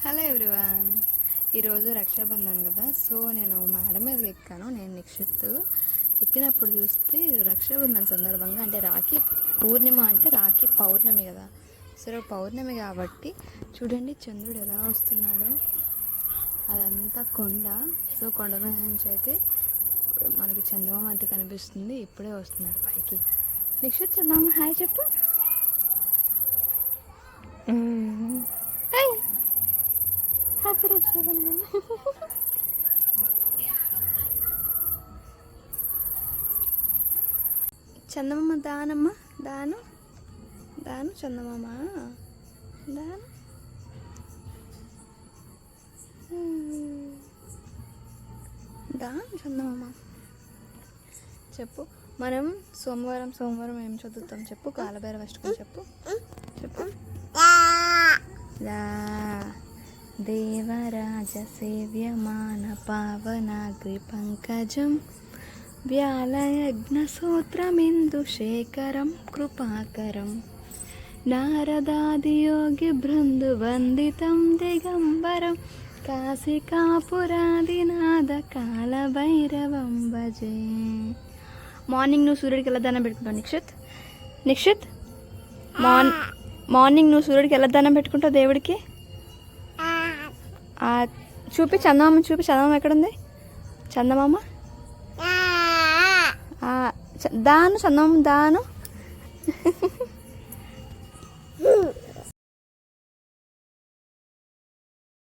Hello everyone, ఈరోజు రక్షాబంధన్ కదా. So నేను మేడం మీద ఎక్కాను. నేను నిక్షిత్ ఎక్కినప్పుడు చూస్తే రక్షాబంధన్ సందర్భంగా, అంటే రాఖీ పూర్ణిమ అంటే రాఖీ పౌర్ణమి కదా. సో పౌర్ణమి కాబట్టి చూడండి చంద్రుడు ఎలా వస్తున్నాడో. అదంతా కొండ. సో కొండ మీద నుంచి అయితే మనకి చందమామ అయితే కనిపిస్తుంది. ఇప్పుడే వస్తున్నాడు పైకి. నిక్షిత్ చందమామ హాయ్ చెప్పు. హ్యాపీ రక్షాబంధన్. చందమామ దానమ్మ, దాను దాను చందమామ దాను. దాను చందమామ చెప్పు. మనం సోమవారం ఏం చదువుతాం చెప్పు. కాలభైరవ అష్టకం చెప్పు చెప్పు. దేవరాజ సేవ్యమాన పావనాగ్రి పంకజం వ్యాలయజ్ఞసూత్రమిందుశేఖరం కృపాకరం నారదాదియోగి బృందువందితం దిగంబరం కాశికాపురాదినాథ కాలభైరవం భజే. మార్నింగ్ నువ్వు సూర్యుడికి ఎలా దండం పెట్టుకుంటావు నిక్షిత్? మార్నింగ్ నువ్వు సూర్యుడికి ఎలా దండం పెట్టుకుంటావు దేవుడికి? చూపి చందమామ, చూపి చందమామ ఎక్కడుంది? చందమామ దాను, చందమామ దాను.